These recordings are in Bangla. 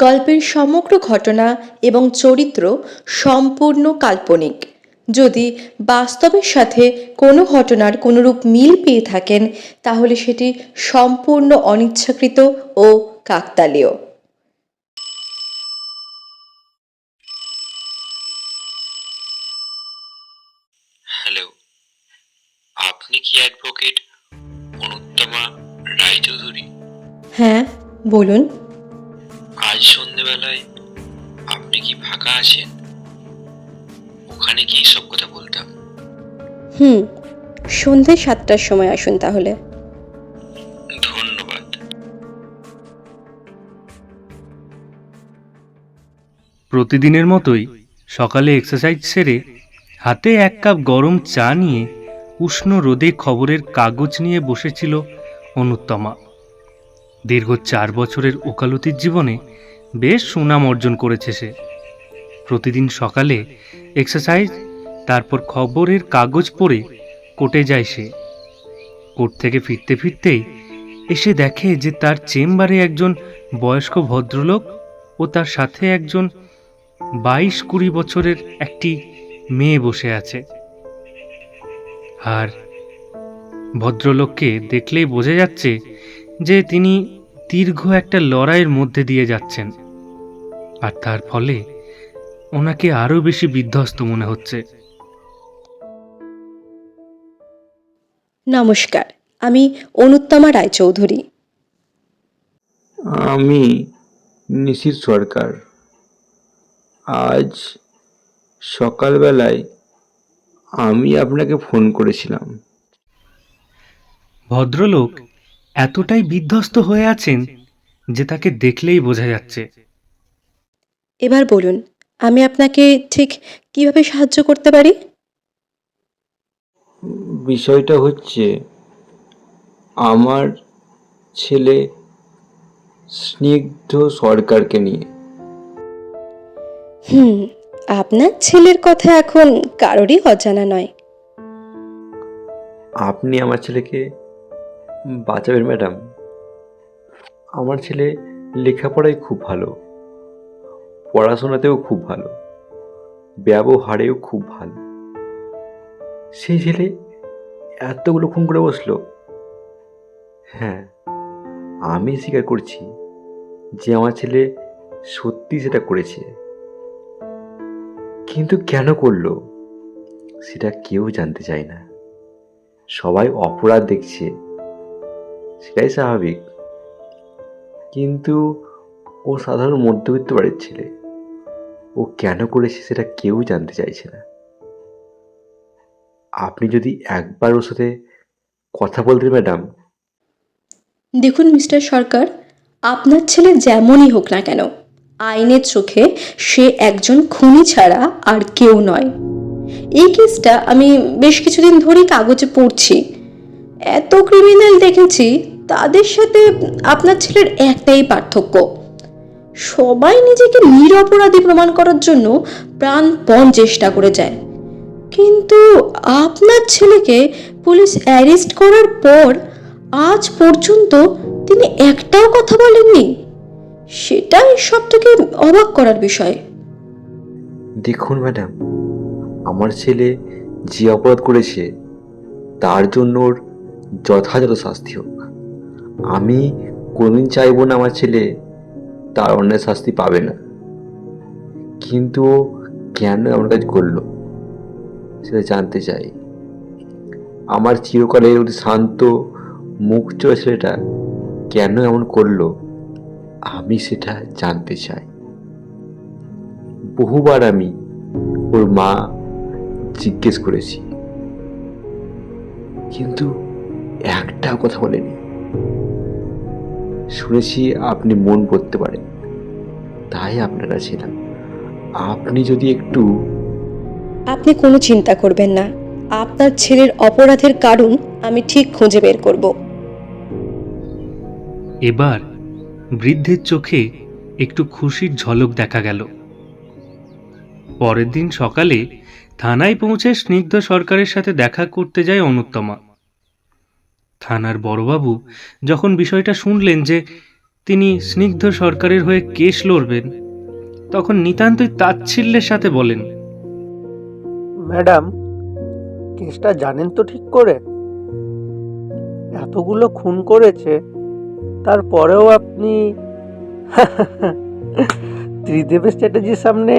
গল্পের সমগ্র ঘটনা এবং চরিত্র সম্পূর্ণ কাল্পনিক। যদি বাস্তবের সাথে কোনো ঘটনার কোনোরূপ মিল পেয়ে থাকেন, তাহলে সেটি সম্পূর্ণ অনিচ্ছাকৃত ও কাকতালীয়। হ্যালো, আপনি কি অ্যাডভোকেট অনুত্তমা রায়চৌধুরী? হ্যাঁ, বলুন। আজ সন্ধেবেলায় আপনি কি ফাঁকা আছেন? ওখানে কি সব কথা বলতাম। হুম, সন্ধে 7টার সময় আসুন তাহলে। ধন্যবাদ। প্রতিদিনের মতোই সকালে এক্সারসাইজ সেরে হাতে এক কাপ গরম চা নিয়ে উষ্ণ রোদে খবরের কাগজ নিয়ে বসেছিল অনুত্তমা। দীর্ঘ 4 বছরের ওকালতির জীবনে বেশ সুনাম অর্জন করেছে সে। প্রতিদিন সকালে এক্সারসাইজ, তারপর খবরের কাগজ পড়ে কোর্টে যায় সে। কোর্ট থেকে ফিরতে ফিরতেই এসে দেখে যে তার চেম্বারে একজন বয়স্ক ভদ্রলোক ও তার সাথে একজন 22-20 বছরের একটি মেয়ে বসে আছে। আর ভদ্রলোককে দেখলেই বোঝা যাচ্ছে যে তিনি দীর্ঘ একটা লড়াইয়ের মধ্যে দিয়ে যাচ্ছেন, আর তার ফলে ওনাকে আরো বেশি বিধ্বস্ত মনে হচ্ছে। নমস্কার, আমি অনুত্তমা রায়চৌধুরী। আমি নিশির সরকার। আজ সকালবেলায় আমি আপনাকে ফোন করেছিলাম। ভদ্রলোক এতটাই বিধ্বস্ত হয়ে আছেন যে তাকে দেখলেই বোঝা যাচ্ছে। এবার বলুন, আমি আপনাকে ঠিক কিভাবে সাহায্য করতে পারি? বিষয়টা হচ্ছে, আমার ছেলে স্নিগ্ধ সরকারকে নিয়ে। হুম, আপনার ছেলের কথা এখন কারোরই অজানা নয়। আপনি আমার ছেলেকে বাঁচাবেন ম্যাডাম। আমার ছেলে লেখাপড়ায় খুব ভালো, পড়াশোনাতেও খুব ভালো, ব্যবহারেও খুব ভালো। সেই ছেলে এতগুলো খুন করে বসলো। হ্যাঁ, আমি স্বীকার করছি যে আমার ছেলে সত্যি সেটা করেছে, কিন্তু কেন করলো সেটা কেউ জানতে চায় না। সবাই অপরাধ দেখছে, সেটাই স্বাভাবিক। কিন্তু ও সাধারণ মধ্যবিত্ত বাড়ির ছেলে, ও কেন করেছে সেটা কেউ জানতে চাইছে না। আপনি যদি একবার ওর সাথে কথা বলতেন ম্যাডাম। দেখুন মিস্টার সরকার, আপনার ছেলে যেমনই হোক না কেন, আইনের চোখে সে একজন খুনি ছাড়া আর কেউ নয়। এই কেসটা আমি বেশ কিছুদিন ধরেই কাগজে পড়ছি। এত ক্রিমিনাল দেখেছি, তাদের সাথে আপনার ছেলের একটাই পার্থক্য: সবাই নিজেকে নিরপরাধী প্রমাণ করার জন্য প্রাণপণ চেষ্টা করে যায়, কিন্তু আপনার ছেলেকে পুলিশ অ্যারেস্ট করার পর আজ পর্যন্ত তিনি একটাও কথা বলেননি। সেটাই সব থেকে অবাক করার বিষয়। দেখুন ম্যাডাম, আমার ছেলে যে অপরাধ করেছে তার জন্য ওর যথাযথ শাস্তি হোক। আমি কোনোদিন চাইবো না আমার ছেলে তার অন্যায় শাস্তি পাবে না, কিন্তু ও কেন এমন কাজ করলো সেটা জানতে চাই। আমার চিরকালের অতি শান্ত মুখচোরা ছেলেটা কেন এমন করলো আমি সেটা জানতে চাই। বহুবার আমি ওর মা জিজ্ঞেস করেছি, কিন্তু একটাও কথা বলেনি। শুনেছি আপনি মন পড়তে পারেন, তাই আপনারা ছিলাম। আপনি যদি একটু আপনি কোনো চিন্তা করবেন না, আপনার ছেলের অপরাধের কারণ আমি ঠিক খুঁজে বের করব। এবার বৃদ্ধের চোখে একটু খুশির ঝলক দেখা গেল। পরের দিন সকালে থানায় পৌঁছে স্নিগ্ধ সরকারের সাথে দেখা করতে যায় অনুত্তমা। থানার বড়বাবু যখন বিষয়টা শুনলেন যে তিনি স্নিগ্ধ সরকারের হয়ে কেস লড়বেন, তখন নিতান্তই তাচ্ছিল্যের সাথে বলেন, ম্যাডাম, কেসটা জানেন তো ঠিক করে? এতগুলো খুন করেছে, তারপরেও আপনি ত্রিদেবের চ্যাটার্জির সামনে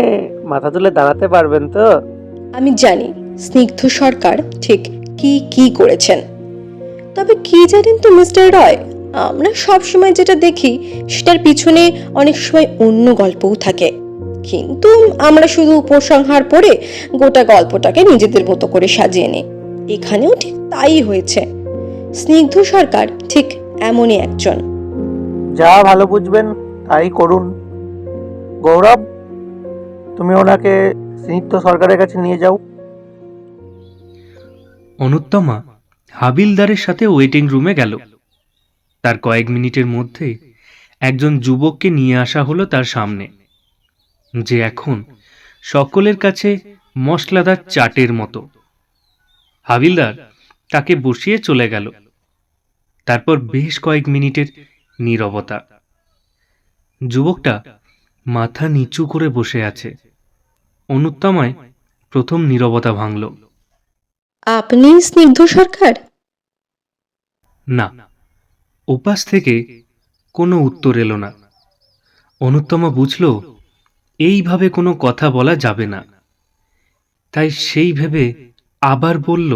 মাথা তুলে দাঁড়াতে পারবেন তো? আমি জানি স্নিগ্ধ সরকার ঠিক কি কি করেছেন, তবে কি জানেন তো মিস্টার রয়, আমরা সব সময় যেটা দেখি সেটার পিছনে অনেক সময় অন্য গল্পও থাকে, কিন্তু আমরা শুধু উপসংহার পড়ে গোটা গল্পটাকে নিজেদের মতো করে সাজিয়ে নিই। এখানেও ঠিক তাই হয়েছে। স্নিগ্ধ সরকার ঠিক এমনই একজন। যা ভালো বুঝবেন তাই করুন। গৌরব, তুমি ওনাকে স্নিগ্ধ সরকারের কাছে নিয়ে যাও। অনুত্তমা হাবিলদারের সাথে ওয়েটিং রুমে গেল। তার কয়েক মিনিটের মধ্যে একজন যুবককে নিয়ে আসা হলো তার সামনে, যে এখন সকলের কাছে মশলাদার চাটের মতো। হাবিলদার তাকে বসিয়ে চলে গেল। তারপর বেশ কয়েক মিনিটের নীরবতা। যুবকটা মাথা নিচু করে বসে আছে। অনুত্তমায় প্রথম নীরবতা ভাঙল। আপনি স্নিগ্ধ সরকার? না, ওপাশ থেকে কোনো উত্তর এলো না। অনুত্তমা বুঝল এইভাবে কোনো কথা বলা যাবে না, তাই সেই ভেবে আবার বলল,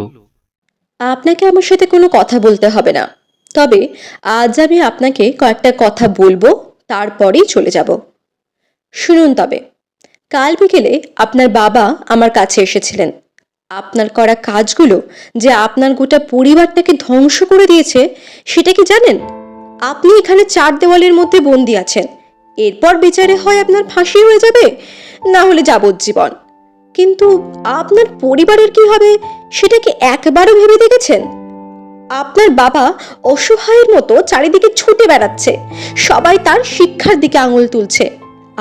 আপনাকে আমার সাথে কোনো কথা বলতে হবে না, তবে আজ আমি আপনাকে কয়েকটা কথা বলবো, তারপরেই চলে যাব। শুনুন তবে, কাল বিকেলে আপনার বাবা আমার কাছে এসেছিলেন। আপনার করা কাজগুলো যে আপনার গোটা পরিবারটাকে ধ্বংস করে দিয়েছে সেটা কি জানেন? আপনি এখানে চার দেওয়ালের মধ্যে বন্দি আছেন, এরপর বিচারে হয় আপনার ফাঁসি হয়ে যাবে, না হলে যাবজ্জীবন। কিন্তু আপনার পরিবারের কি হবে সেটা কি একবারও ভেবে দেখেছেন? আপনার বাবা অসহায়ের মতো চারিদিকে ছুটে বেড়াচ্ছে, সবাই তার শিক্ষার দিকে আঙুল তুলছে।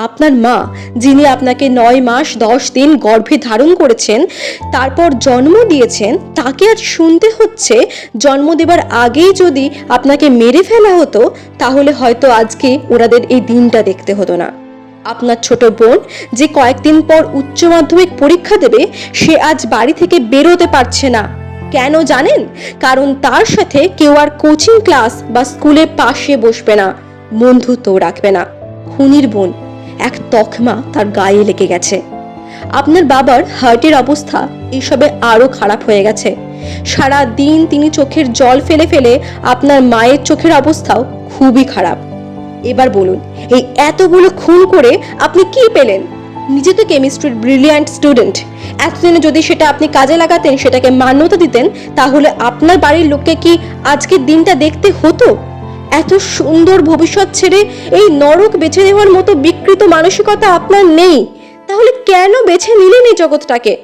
আপনার মা, যিনি আপনাকে 9 মাস 10 দিন গর্ভে ধারণ করেছেন, তারপর জন্ম দিয়েছেন, তাকে আজ শুনতে হচ্ছে জন্ম দেবার আগেই যদি আপনাকে মেরে ফেলা হতো তাহলে হয়তো আজকে ওনাদের এই দিনটা দেখতে হতো না। আপনার ছোট বোন, যে কয়েকদিন পর উচ্চ মাধ্যমিক পরীক্ষা দেবে, সে আজ বাড়ি থেকে বেরোতে পারছে না। কেন জানেন? কারণ তার সাথে কেউ আর কোচিং ক্লাস বা স্কুলের পাশে বসবে না, বন্ধুত্ব রাখবে না। খুনির বোন, এক তকমা তার গায়ে লেগে গেছে। আপনার বাবার হার্টের অবস্থা এইসবে আরো খারাপ হয়ে গেছে। সারা দিন তিনি চোখের জল ফেলে ফেলে, আপনার মায়ের চোখের অবস্থাও খুবই খারাপ। এবার বলুন, এই এতগুলো খুন করে আপনি কি পেলেন? নিজে তো কেমিস্ট্রির ব্রিলিয়ান্ট স্টুডেন্ট, এতদিনে যদি সেটা আপনি কাজে লাগাতেন, সেটাকে মান্যতা দিতেন, তাহলে আপনার বাড়ির লোককে কি আজকের দিনটা দেখতে হতো? এত সুন্দর ভবিষ্যৎ ছেড়ে এই নরক বেছে নেওয়ার মতো বিকৃত মানসিকতা আপনার নেই, তাহলে কেন বেছে নিলেন এই জগৎটাকে?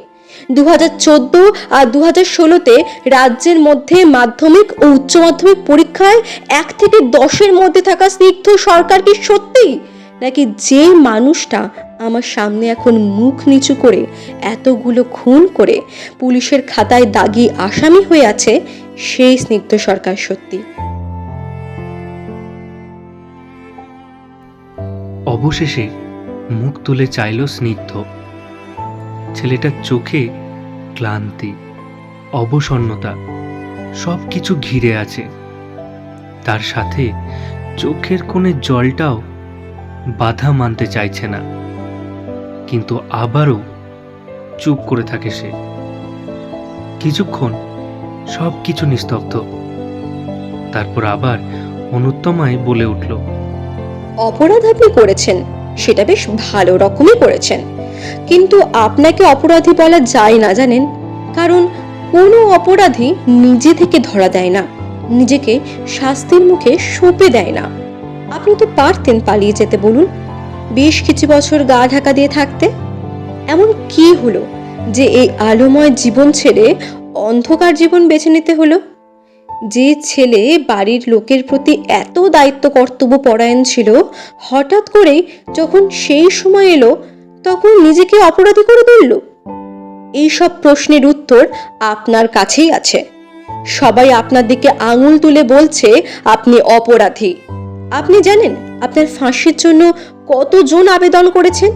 2014 আর 2016-তে রাজ্যের মধ্যে মাধ্যমিক ও উচ্চ মাধ্যমিক পরীক্ষায় 1 থেকে 10-এর মধ্যে থাকা স্নিগ্ধ সরকার কি সত্যি, নাকি যে মানুষটা আমার সামনে এখন মুখ নিচু করে এতগুলো খুন করে পুলিশের খাতায় দাগি আসামি হয়ে আছে, সেই স্নিগ্ধ সরকার সত্যি? অবশেষে মুখ তুলে চাইল স্নিগ্ধ। ছেলেটার চোখে ক্লান্তি, অবসন্নতা সব কিছু ঘিরে আছে। তার সাথে চোখের কোণে জলটাও বাধা মানতে চাইছে না, কিন্তু আবারও চুপ করে থাকে সে। কিছুক্ষণ সব কিছু নিস্তব্ধ। তারপর আবার অনুত্তমায় বলে উঠল, অপরাধ আপনি করেছেন, সেটা বেশ ভালো রকমই করেছেন, কিন্তু আপনাকে অপরাধী বলা যায় না জানেন, কারণ কোনো অপরাধী নিজে থেকে ধরা দেয় না, নিজেকে শাস্তির মুখে সঁপে দেয় না। আপনি তো পারতেন পালিয়ে যেতে, বলুন, বেশ কিছু বছর গা ঢাকা দিয়ে থাকতে। এমন কি হলো যে এই আলোময় জীবন ছেড়ে অন্ধকার জীবন বেছে নিতে হলো? যে ছেলে বাড়ির লোকের প্রতি এত দায়িত্ব কর্তব্য পরায়ণ ছিল, হঠাৎ করেই যখন সেই সময় এলো তখন নিজেকে অপরাধী করে তুলল। এইসব প্রশ্নের উত্তর আপনার কাছেই আছে। সবাই আপনার দিকে আঙুল তুলে বলছে আপনি অপরাধী। আপনি জানেন আপনার ফাঁসির জন্য কতজন আবেদন করেছেন,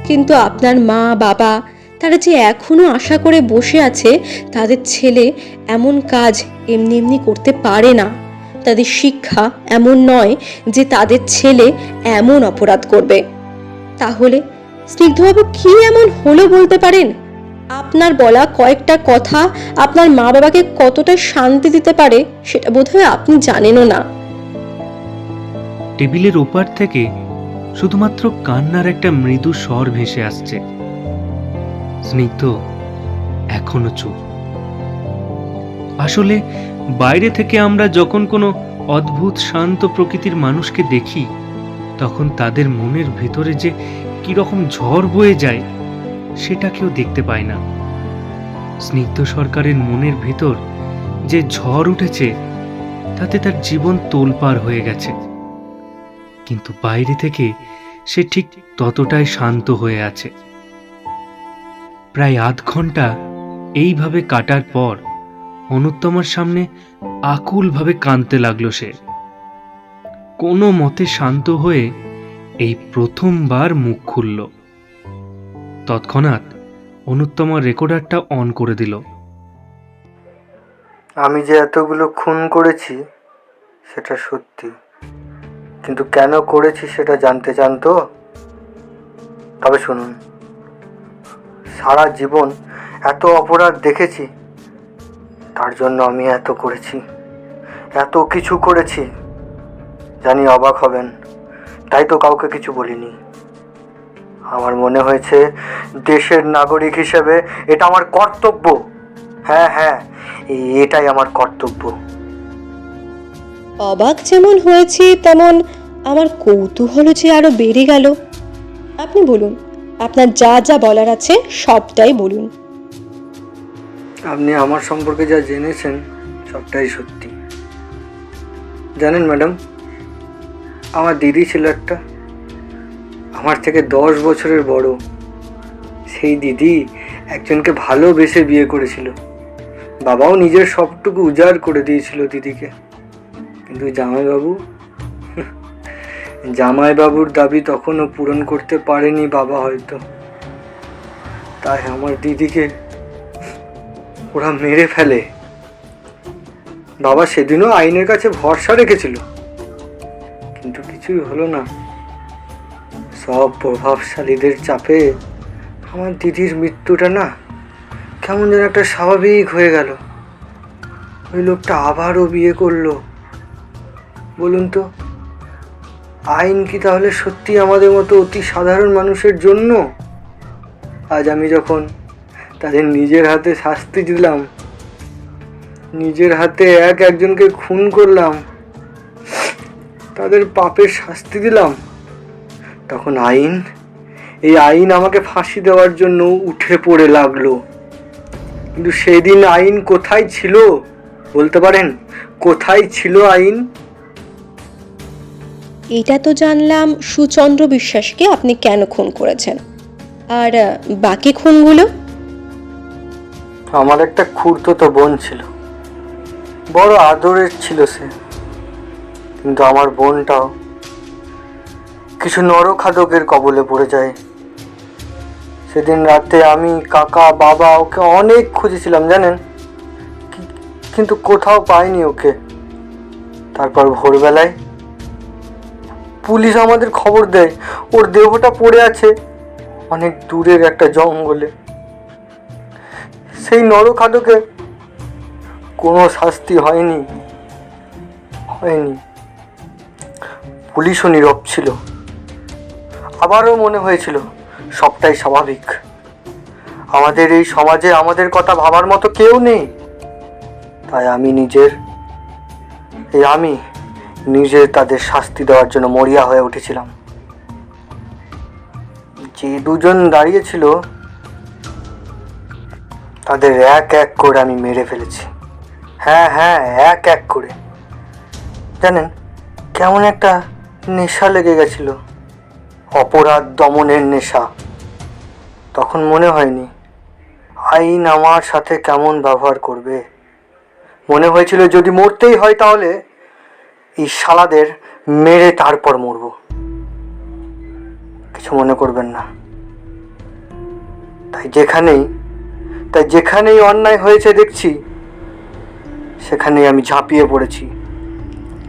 কিন্তু আপনার মা বাবা তারা যে এখনো আশা করে বসে আছে তাদের ছেলে এমন কাজ এমনি এমনি করতে পারে না। তাদের শিক্ষা এমন নয় যে তাদের ছেলে এমন অপরাধ করবে। তাহলে স্নিগ্ধবাবু কি এমন হলো বলতে পারেন? আপনার বলা কয়েকটা কথা আপনার মা বাবাকে কতটা শান্তি দিতে পারে সেটা বোধহয় আপনি জানেনও না। টেবিলের ওপার থেকে শুধুমাত্র কান্নার একটা মৃদু স্বর ভেসে আসছে। স্নিগ্ধ এখনো চুপ। আসলে বাইরে থেকে আমরা যখন কোনো অদ্ভুত শান্ত প্রকৃতির মানুষকে দেখি, তখন তাদের মনের ভিতরে যে কিরকম ঝড় বয়ে যায় সেটা কেউ দেখতে পায় না। স্নিগ্ধ সরকারের মনের ভিতর যে ঝড় উঠেছে তাতে তার জীবন তোলপাড় হয়ে গেছে, কিন্তু বাইরে থেকে সে ঠিক ততটাই শান্ত হয়ে আছে। প্রায় আধ ঘন্টা এইভাবে কাটার পর অনুত্তমার সামনে আকুলভাবে কাঁদতে লাগলো সে। কোনো মতে শান্ত হয়ে এই প্রথমবার মুখ খুলল। তৎক্ষণাৎ অনুত্তমার রেকর্ডারটা অন করে দিল। আমি যে এতগুলো খুন করেছি সেটা সত্যি, কিন্তু কেন করেছি সেটা জানতে চান তো? তবে শুনুন, সারা জীবন এত অপরাধ দেখেছি, তার জন্য আমি এত করেছি, এত কিছু করেছি। জানি অবাক হবেন, তাই তো কাউকে কিছু বলিনি। আমার মনে হয়েছে দেশের নাগরিক হিসেবে এটা আমার কর্তব্য। হ্যাঁ হ্যাঁ, এটাই আমার কর্তব্য। অবাক যেমন হয়েছি তেমন আমার কৌতূহল যে আরো বেড়ে গেল। আপনি বলুন, আপনার যা যা বলার আছে সবটাই বলুন। আপনি আমার সম্পর্কে যা জেনেছেন সবটাই সত্যি। জানেন ম্যাডাম, আমার দিদি ছিল একটা, আমার থেকে 10 বছরের বড়। সেই দিদি একজনকে ভালোবেসে বিয়ে করেছিল। বাবাও নিজের সবটুকু উজাড় করে দিয়েছিল দিদিকে, কিন্তু জামাইবাবুর দাবি তখনও পূরণ করতে পারেনি বাবা হয়তো। তাই আমার দিদিকে ওরা মেরে ফেলে। বাবা সেদিনও আইনের কাছে ভরসা রেখেছিল, কিন্তু কিছুই হলো না। সব প্রভাবশালীদের চাপে আমার দিদির মৃত্যুটা না কেমন যেন একটা স্বাভাবিক হয়ে গেল। ওই লোকটা আবারও বিয়ে করলো। বলুন তো, আইন কি তাহলে সত্যি আমাদের মতো অতি সাধারণ মানুষের জন্য? আজ আমি যখন তাদের নিজের হাতে শাস্তি দিলাম, নিজের হাতে একজনকে খুন করলাম, তাদের পাপের শাস্তি দিলাম, তখন এই আইন আমাকে ফাঁসি দেওয়ার জন্য উঠে পড়ে লাগলো। কিন্তু সেদিন আইন কোথায় ছিল বলতে পারেন? কোথায় ছিল আইন? এটা তো জানলাম সুচন্দ্র বিশ্বাসকে আপনি কেন খুন করেছেন, আর বাকি খুনগুলো? আমার একটা খুড়তুতো বোন ছিল, বড় আদরের ছিল সে। কিন্তু আমার বোনটাও কিছু নরখাদকের কবলে পড়ে যায়। সেদিন রাতে আমি, কাকা, বাবা ওকে অনেক খুঁজেছিলাম জানেন, কিন্তু কোথাও পাইনি ওকে। তারপর ভোরবেলায় পুলিশ আমাদের খবর দেয় ওর দেহটা পড়ে আছে অনেক দূরের একটা জঙ্গলে। সেই নরখাদকের কোনো শাস্তি হয়নি। পুলিশও নীরব ছিল। আবারও মনে হয়েছিল সবটাই স্বাভাবিক। আমাদের এই সমাজে আমাদের কথা ভাবার মতো কেউ নেই। তাই আমি নিজের তাদের শাস্তি দেওয়ার জন্য মরিয়া হয়ে উঠেছিলাম। যে দুজন দাঁড়িয়েছিল তাদের এক এক করে আমি মেরে ফেলেছি। হ্যাঁ হ্যাঁ, এক এক করে। জানেন, কেমন একটা নেশা লেগে গেছিল, অপরাধ দমনের নেশা। তখন মনে হয়নি আইন আমার সাথে কেমন ব্যবহার করবে। মনে হয়েছিল যদি মরতেই হয় তাহলে এই শালাদের মেরে তারপর মরবো। কিছু মনে করবেন না। তাই যেখানেই অন্যায় হয়েছে দেখছি, সেখানেই আমি ঝাঁপিয়ে পড়েছি।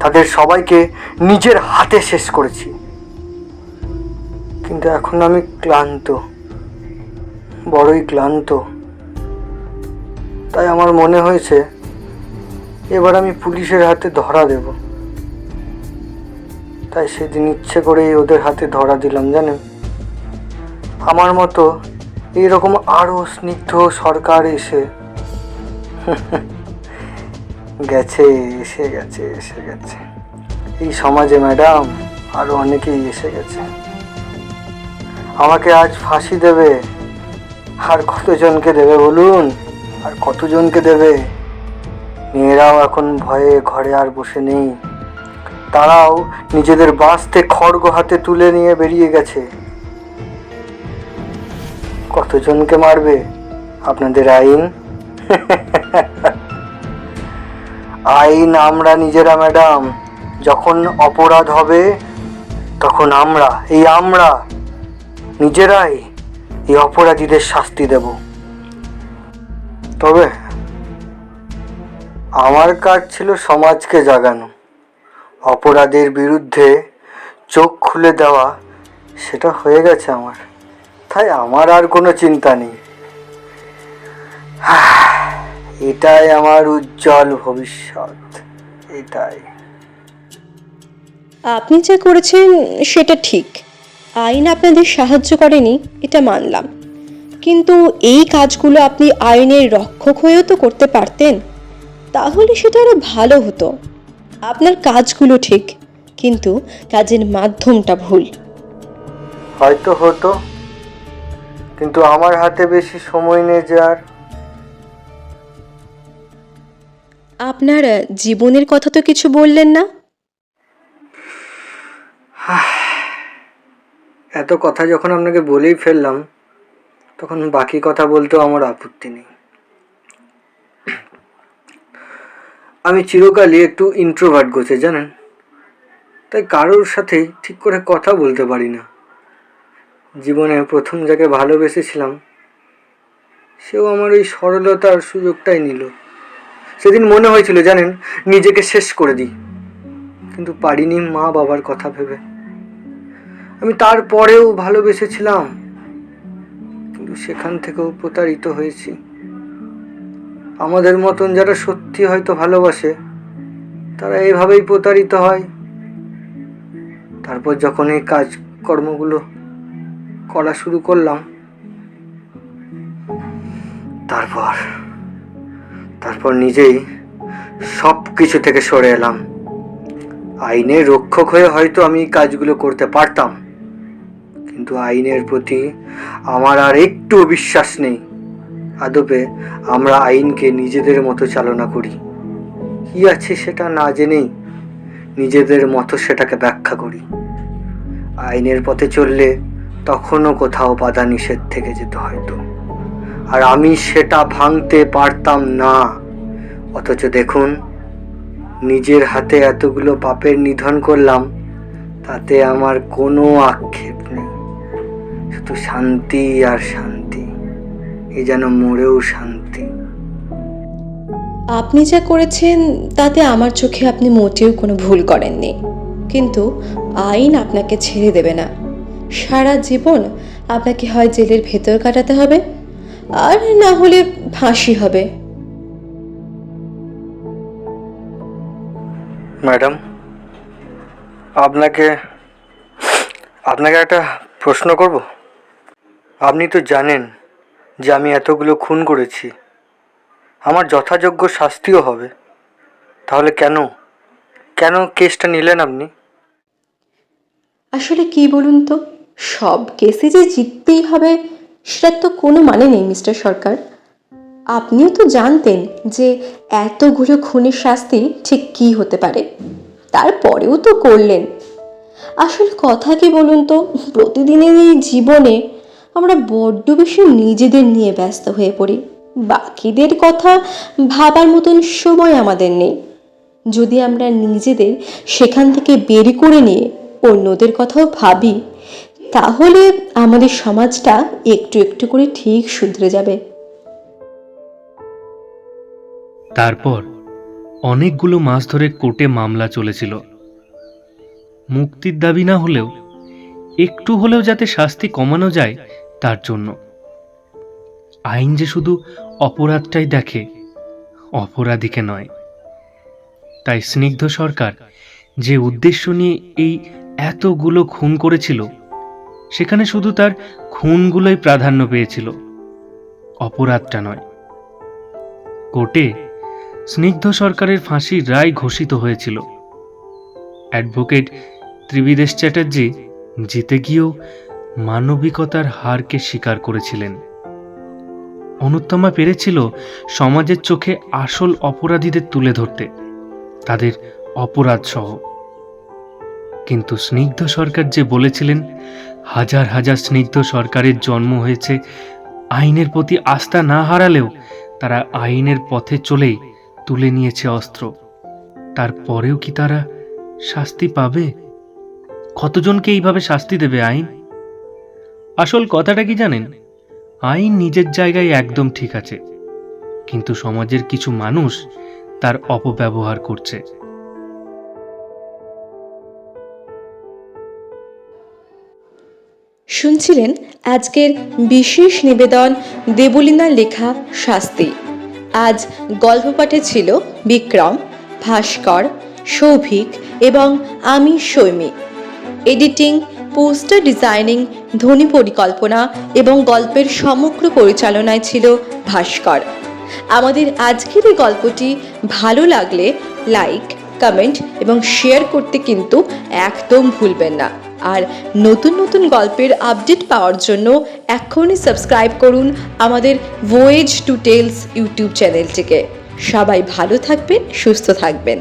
তাদের সবাইকে নিজের হাতে শেষ করেছি। কিন্তু এখন আমি ক্লান্ত, বড়ই ক্লান্ত। তাই আমার মনে হয়েছে এবার আমি পুলিশের হাতে ধরা দেব। তাই সেদিন ইচ্ছে করেই ওদের হাতে ধরা দিলাম, জানেন। আমার মতো এইরকম আরো স্নিগ্ধ সরকার এসে এসে গেছে এই সমাজে ম্যাডাম। আরো অনেকেই এসে গেছে। আমাকে আজ ফাঁসি দেবে, আর কতজনকে দেবে বলুন, আর কতজনকে দেবে। মেয়েরাও এখন ভয়ে ঘরে আর বসে নেই। তারাও নিজেদের বাঁচতে খড়গ হাতে তুলে নিয়ে বেরিয়ে গেছে। কতজনকে মারবে আপনাদের আইন? আইন আমরা নিজেরা ম্যাডাম। যখন অপরাধ হবে তখন আমরা নিজেরাই এই অপরাধীদের শাস্তি দেব। তবে আমার কাজ ছিল সমাজকে জাগানো, অপরাধের বিরুদ্ধে চোখ খুলে দেওয়া। সেটা হয়ে গেছে আমার। তাই আমার আর কোনো চিন্তা নেই। এটাই আমার উজ্জ্বল ভবিষ্যৎ, এটাই। আপনি যা করেছেন সেটা ঠিক, আইন আপনাদের সাহায্য করেনি এটা মানলাম, কিন্তু এই কাজগুলো আপনি আইনের রক্ষক হয়েও তো করতে পারতেন। তাহলে সেটা আরো ভালো হতো। আপনার কাজগুলো ঠিক, কিন্তু কাজের মাধ্যমটা ভুল। হয়তো হতো, কিন্তু আমার হাতে বেশি সময় নেই যে আর। আপনার জীবনের কথা তো কিছু বললেন না। এত কথা যখন আপনাকে বলেই ফেললাম, তখন বাকি কথা বলতেও আমার আপত্তি নেই। আমি চিরকালই একটু ইন্ট্রোভার্ট গোছে, জানেন। তাই কারোর সাথে ঠিক করে কথা বলতে পারি না। জীবনে প্রথম যাকে ভালোবেসেছিলাম, সেও আমার ওই সরলতার সুযোগটাই নিল। সেদিন মনে হয়েছিল, জানেন, নিজেকে শেষ করে দিই, কিন্তু পারিনি মা বাবার কথা ভেবে। আমি তারপরেও ভালোবেসেছিলাম, কিন্তু সেখান থেকেও প্রতারিত হয়েছি। আমাদের মতন যারা সত্যি হয়তো ভালোবাসে, তারা এইভাবেই প্রতারিত হয়। তারপর যখন এই কাজকর্মগুলো করা শুরু করলাম, তারপর নিজেই সব কিছু থেকে সরে এলাম। আইনের রক্ষক হয়ে হয়তো আমি কাজগুলো করতে পারতাম, কিন্তু আইনের প্রতি আমার আর একটু বিশ্বাস নেই। আদপে আমরা আইনকে নিজেদের মতো চালনা করি, কি আছে সেটা না জেনেই নিজেদের মতো সেটাকে ব্যাখ্যা করি। আইনের পথে চললে তখনও কোথাও বাধা নিষেধ থেকে যেত হয়তো, আর আমি সেটা ভাঙতে পারতাম না। অথচ দেখুন, নিজের হাতে এতগুলো পাপের নিধন করলাম, তাতে আমার কোনো আক্ষেপ নেই। শুধু শান্তি আর শান্তি, এ যেন মরেও শান্তি। আপনি যা করেছেন তাতে আমার চোখে আপনি মোটেও কোনো ভুল করেননি, কিন্তু আইন আপনাকে ছেড়ে দেবে না। সারা জীবন আপনাকে হয় জেলের ভেতর কাটাতে হবে, আর না হলে ফাঁসি হবে। ম্যাডাম, আপনাকে একটা প্রশ্ন করব। আপনি তো জানেন যে আমি এতগুলো খুন করেছি, আমার যথাযোগ্য শাস্তিও হবে। তাহলে কেন কেসটা নিলেন আপনি? আসলে কি বলুন তো, সব কেসে যে জিততেই হবে সেটার তো কোনো মানে নেই মিস্টার সরকার। আপনিও তো জানতেন যে এতগুলো খুনের শাস্তি ঠিক কী হতে পারে, তারপরেও তো করলেন। আসলে কথা কি বলুন তো, প্রতিদিনের এই জীবনে আমরা বড্ড বেশি নিজেদের নিয়ে ব্যস্ত হয়ে পড়ি, বাকিদের কথা ভাবার মতন সময় আমাদের নেই। যদি আমরা নিজেদের সেখান থেকে বের করে নিয়ে অন্যদের কথাও ভাবি, তাহলে আমাদের সমাজটা একটু একটু করে ঠিক শুধরে যাবে। তারপর অনেকগুলো মাস ধরে কোর্টে মামলা চলেছিল, মুক্তির দাবি না হলেও একটু হলেও যাতে শাস্তি কমানো যায় তার জন্য। আইন যে শুধু অপরাধটাই দেখে, অপরাধীকে নয়। তাই স্নিগ্ধ সরকার যে উদ্দেশ্য নিয়ে এই এতগুলো খুন করেছিল, সেখানে শুধু তার খুনগুলোই প্রাধান্য পেয়েছিল, অপরাধটা নয়। কোর্টে স্নিগ্ধ সরকারের ফাঁসির রায় ঘোষিত হয়েছিল। অ্যাডভোকেট ত্রিবিদেশ চ্যাটার্জি জিতে গিয়েও মানবিকতার হারকে স্বীকার করেছিলেন। অনুত্তমা পেরেছিল সমাজের চোখে আসল অপরাধীদের তুলে ধরতে, তাদের অপরাধ সহ। কিন্তু স্নিগ্ধ সরকার যে বলেছিলেন হাজার হাজার স্নিগ্ধ সরকারের জন্ম হয়েছে আইনের প্রতি আস্থা না হারালেও তারা আইনের পথে চলেই তুলে নিয়েছে অস্ত্র, তারপরেও কি তারা শাস্তি পাবে? কতজনকে এইভাবে শাস্তি দেবে আইন? আসল কথাটা কি জানেন? আইন নিজের জায়গায় একদম ঠিক আছে, কিন্তু সমাজের কিছু মানুষ তার অপব্যবহার করছে। শুনছিলেন আজকের বিশেষ নিবেদন দেবলীনার লেখা শাস্তি। আজ গল্প পাঠে ছিল বিক্রম, ভাস্কর, সৌভিক এবং আমি সৈমি। এডিটিং, পোস্টার ডিজাইনিং, ধ্বনি পরিকল্পনা এবং গল্পের সমগ্র পরিচালনায় ছিল ভাস্কর। আমাদের আজকের এই গল্পটি ভালো লাগলে লাইক, কমেন্ট এবং শেয়ার করতে কিন্তু একদম ভুলবেন না। আর নতুন নতুন গল্পের আপডেট পাওয়ার জন্য এখনই সাবস্ক্রাইব করুন আমাদের ভয়েজ টু টেলস ইউটিউব চ্যানেলটিকে। সবাই ভালো থাকবেন, সুস্থ থাকবেন।